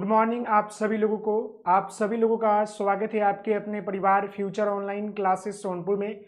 Good morning आप सभी लोगों का स्वागत है आपके अपने परिवार फ्यूचर ऑनलाइन क्लासेस सोनपुर में।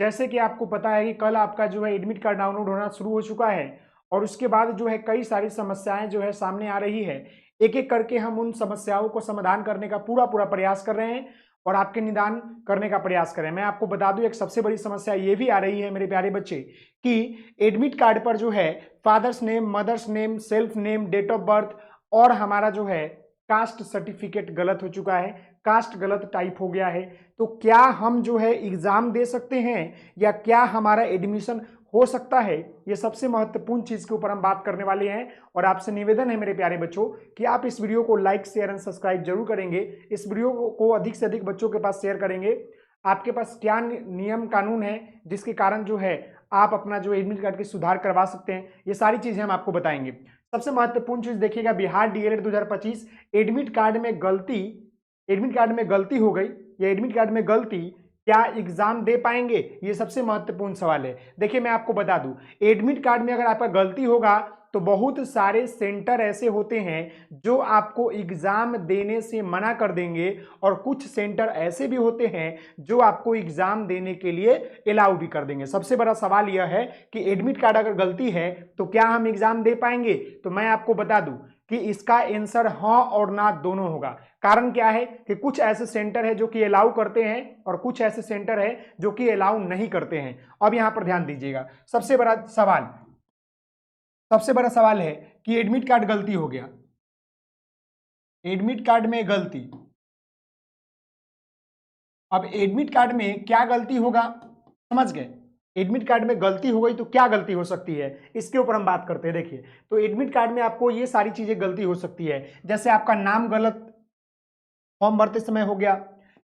जैसे कि आपको पता है कि कल आपका जो है एडमिट कार्ड डाउनलोड होना शुरू हो चुका है और उसके बाद जो है कई सारी समस्याएं जो है सामने आ रही है। एक एक करके हम उन समस्याओं को समाधान करने का पूरा प्रयास कर रहे हैं और आपके निदान करने का प्रयास कर रहे हैं। मैं आपको बता दूं, एक सबसे बड़ी समस्या ये भी आ रही है मेरे प्यारे बच्चे कि एडमिट कार्ड पर जो है father's name, mother's name, self name, date of birth और हमारा जो है कास्ट सर्टिफिकेट गलत हो चुका है, कास्ट गलत टाइप हो गया है। तो क्या हम जो है एग्जाम दे सकते हैं या क्या हमारा एडमिशन हो सकता है? ये सबसे महत्वपूर्ण चीज के ऊपर हम बात करने वाले हैं और आपसे निवेदन है मेरे प्यारे बच्चों कि आप इस वीडियो को लाइक, शेयर एंड सब्सक्राइब जरूर करेंगे। इस वीडियो को अधिक से अधिक बच्चों के पास शेयर करेंगे। आपके पास क्या नियम कानून है जिसके कारण जो है आप अपना जो एडमिट कार्ड की सुधार करवा सकते हैं, ये सारी चीजें हम आपको बताएंगे। सबसे महत्वपूर्ण चीज देखिएगा, बिहार डीएलएड 2025 एडमिट कार्ड में गलती हो गई या एडमिट कार्ड में गलती, क्या एग्जाम दे पाएंगे? ये सबसे महत्वपूर्ण सवाल है। देखिए मैं आपको बता दूं, एडमिट कार्ड में अगर आपका गलती होगा तो बहुत सारे सेंटर ऐसे होते हैं जो आपको एग्जाम देने से मना कर देंगे और कुछ सेंटर ऐसे भी होते हैं जो आपको एग्जाम देने के लिए अलाउ भी कर देंगे। सबसे बड़ा सवाल यह है कि एडमिट कार्ड अगर गलती है तो क्या हम एग्जाम दे पाएंगे? तो मैं आपको बता दूं कि इसका आंसर हाँ और ना दोनों होगा। कारण क्या है कि कुछ ऐसे सेंटर है जो कि अलाउ करते हैं और कुछ ऐसे सेंटर है जो कि अलाउ नहीं करते हैं। अब यहां पर ध्यान दीजिएगा, सबसे बड़ा सवाल है कि एडमिट कार्ड गलती हो गया, एडमिट कार्ड में गलती। अब एडमिट कार्ड में क्या गलती होगा, समझ गए? एडमिट कार्ड में गलती हो गई तो क्या गलती हो सकती है, इसके ऊपर हम बात करते हैं। देखिए, तो एडमिट कार्ड में आपको ये सारी चीजें गलती हो सकती है, जैसे आपका नाम गलत फॉर्म भरते समय हो गया,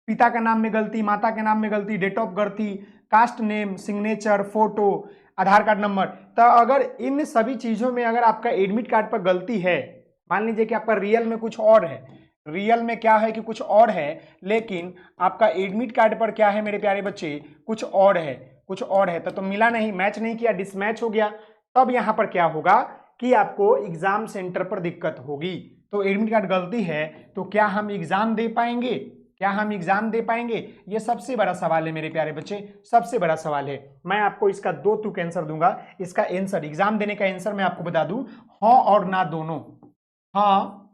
पिता का नाम में गलती, माता के नाम में गलती, डेट ऑफ गलती, कास्ट नेम, सिग्नेचर, फोटो, आधार कार्ड नंबर। तो अगर इन सभी चीजों में अगर आपका एडमिट कार्ड पर गलती है, मान लीजिए कि आपका रियल में कुछ और है, रियल में क्या है कि कुछ और है, लेकिन आपका एडमिट कार्ड पर क्या है मेरे प्यारे बच्चे, कुछ और है, कुछ और है, तो मिला नहीं, मैच नहीं किया, डिसमैच हो गया। तब यहां पर क्या होगा कि आपको एग्जाम सेंटर पर दिक्कत होगी। तो एडमिट कार्ड गलती है तो क्या हम एग्जाम दे पाएंगे? क्या हम एग्जाम दे पाएंगे? ये सबसे बड़ा सवाल है मेरे प्यारे बच्चे, सबसे बड़ा सवाल है। मैं आपको इसका दो तुक आंसर दूंगा। इसका आंसर, एग्जाम देने का आंसर मैं आपको बता दूं, हाँ और ना दोनों, हाँ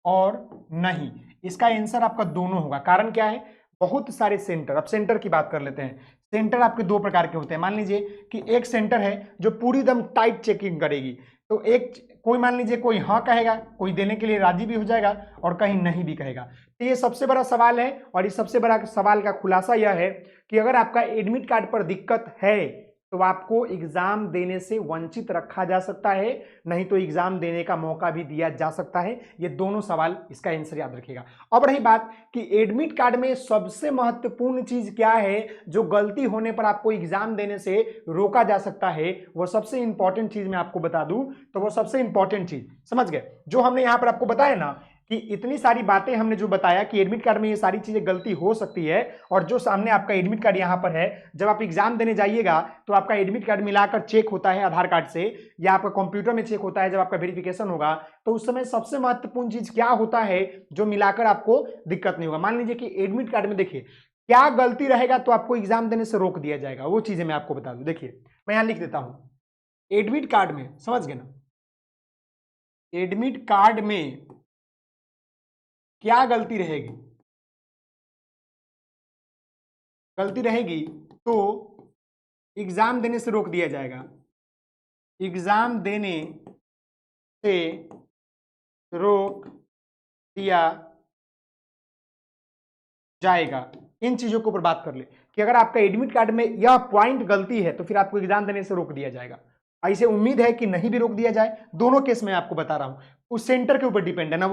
और नहीं, इसका आंसर आपका दोनों होगा। कारण क्या है, बहुत सारे सेंटर, अब सेंटर की बात कर लेते हैं। सेंटर आपके दो प्रकार के होते हैं। मान लीजिए कि एक सेंटर है जो पूरी एकदम टाइट चेकिंग करेगी, तो एक कोई मान लीजिए कोई हाँ कहेगा, कोई देने के लिए राजी भी हो जाएगा और कहीं नहीं भी कहेगा। तो ये सबसे बड़ा सवाल है और इस सबसे बड़ा सवाल का खुलासा यह है कि अगर आपका एडमिट कार्ड पर दिक्कत है तो आपको एग्जाम देने से वंचित रखा जा सकता है, नहीं तो एग्जाम देने का मौका भी दिया जा सकता है। ये दोनों सवाल, इसका आंसर याद रखिएगा। अब रही बात कि एडमिट कार्ड में सबसे महत्वपूर्ण चीज क्या है जो गलती होने पर आपको एग्जाम देने से रोका जा सकता है, वो सबसे इंपॉर्टेंट चीज मैं आपको बता दूं, तो वो सबसे इंपॉर्टेंट चीज समझ गए जो हमने यहां पर आपको बताया ना, कि इतनी सारी बातें हमने जो बताया कि एडमिट कार्ड में ये सारी चीजें गलती हो सकती है, और जो सामने आपका एडमिट कार्ड यहां पर है, जब आप एग्जाम देने जाइएगा तो आपका एडमिट कार्ड मिलाकर चेक होता है आधार कार्ड से या आपका कंप्यूटर में चेक होता है जब आपका वेरिफिकेशन होगा, तो उस समय सबसे महत्वपूर्ण चीज क्या होता है जो मिलाकर आपको दिक्कत नहीं होगा। मान लीजिए कि एडमिट कार्ड में देखिए क्या गलती रहेगा तो आपको एग्जाम देने से रोक दिया जाएगा, वो चीजें मैं आपको बता दूं। देखिए मैं यहां लिख देता हूं, एडमिट कार्ड में, समझ गए ना, एडमिट कार्ड में क्या गलती रहेगी, गलती रहेगी तो एग्जाम देने से रोक दिया जाएगा, एग्जाम देने से रोक दिया जाएगा। इन चीजों के ऊपर बात कर ले कि अगर आपका एडमिट कार्ड में यह पॉइंट गलती है तो फिर आपको एग्जाम देने से रोक दिया जाएगा। ऐसे उम्मीद है कि नहीं भी रोक दिया जाए, दोनों केस में आपको बता रहा हूं, उस सेंटर के ऊपर डिपेंड है, ना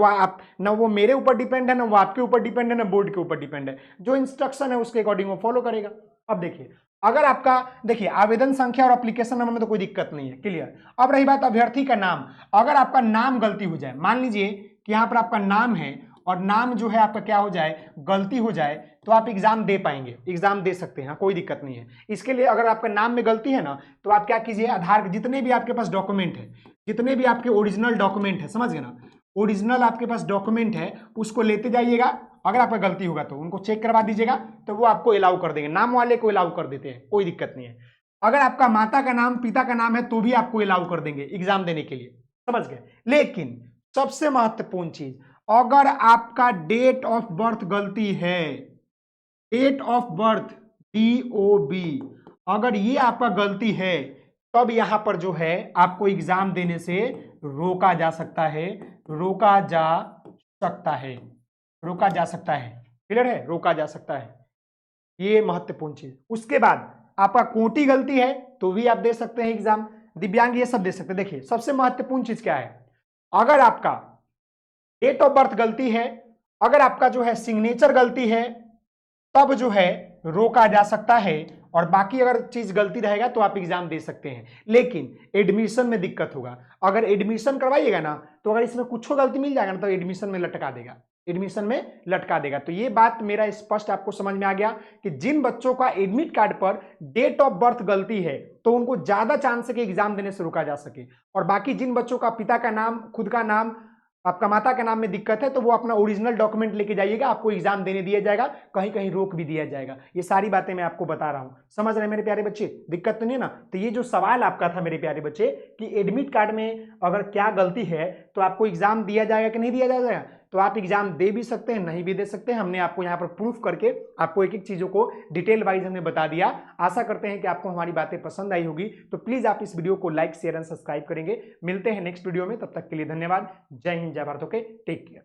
वो मेरे ऊपर डिपेंड है, ना वो आपके ऊपर डिपेंड है, ना बोर्ड के ऊपर डिपेंड है। जो इंस्ट्रक्शन है उसके अकॉर्डिंग वो फॉलो करेगा। अब देखिए, अगर आपका देखिए आवेदन संख्या और एप्लीकेशन नंबर में तो कोई दिक्कत नहीं है, क्लियर। अब रही बात अभ्यर्थी का नाम, अगर आपका नाम गलती हो जाए, मान लीजिए कि यहां पर आपका नाम है और नाम जो है आपका क्या हो जाए, गलती हो जाए, तो आप एग्जाम दे पाएंगे, एग्जाम दे सकते हैं, कोई दिक्कत नहीं है। इसके लिए अगर आपका नाम में गलती है ना, तो आप क्या कीजिए, आधार, जितने भी आपके पास डॉक्यूमेंट है, जितने भी आपके ओरिजिनल डॉक्यूमेंट है, समझ गए ना, ओरिजिनल आपके पास डॉक्यूमेंट है उसको लेते जाइएगा। अगर आपका गलती होगा तो उनको चेक करवा दीजिएगा, तो वो आपको अलाउ कर देंगे, नाम वाले को अलाउ कर देते हैं, कोई दिक्कत नहीं है। अगर आपका माता का नाम पिता का नाम है तो भी आपको अलाउ कर देंगे एग्जाम देने के लिए, समझ गए। लेकिन सबसे महत्वपूर्ण चीज, अगर आपका डेट ऑफ बर्थ गलती है, डेट ऑफ बर्थ DOB, अगर ये आपका गलती है तब यहां पर जो है आपको एग्जाम देने से रोका जा सकता है, रोका जा सकता है, रोका जा सकता है। क्लियर है, रोका जा सकता है, ये महत्वपूर्ण चीज। उसके बाद आपका कोटि गलती है तो भी आप दे सकते हैं एग्जाम, दिव्यांग ये सब दे सकते हैं। देखिए सबसे महत्वपूर्ण चीज क्या है, अगर आपका डेट ऑफ बर्थ गलती है, अगर आपका जो है सिग्नेचर गलती है, तब जो है रोका जा सकता है, और बाकी अगर चीज गलती रहेगा तो आप एग्जाम दे सकते हैं। लेकिन एडमिशन में दिक्कत होगा, अगर एडमिशन करवाइएगा ना तो अगर इसमें कुछ गलती मिल जाएगा ना तो एडमिशन में लटका देगा, एडमिशन में लटका देगा। तो ये बात मेरा स्पष्ट आपको समझ में आ गया कि जिन बच्चों का एडमिट कार्ड पर डेट ऑफ बर्थ गलती है तो उनको ज्यादा चांस है कि एग्जाम देने से रोका जा सके, और बाकी जिन बच्चों का पिता का नाम, खुद का नाम, आपका माता के नाम में दिक्कत है तो वो अपना ओरिजिनल डॉक्यूमेंट लेके जाइएगा, आपको एग्जाम देने दिया जाएगा, कहीं कहीं रोक भी दिया जाएगा। ये सारी बातें मैं आपको बता रहा हूं, समझ रहे हैं मेरे प्यारे बच्चे, दिक्कत तो नहीं है ना। तो ये जो सवाल आपका था मेरे प्यारे बच्चे कि एडमिट कार्ड में अगर क्या गलती है तो आपको एग्जाम दिया जाएगा कि नहीं दिया जाएगा, तो आप एग्जाम दे भी सकते हैं, नहीं भी दे सकते हैं। हमने आपको यहाँ पर प्रूफ करके आपको एक एक चीजों को डिटेल वाइज हमने बता दिया। आशा करते हैं कि आपको हमारी बातें पसंद आई होगी, तो प्लीज आप इस वीडियो को लाइक शेयर एंड सब्सक्राइब करेंगे। मिलते हैं नेक्स्ट वीडियो में, तब तक के लिए धन्यवाद। जय हिंद, जय भारत। Okay, take care.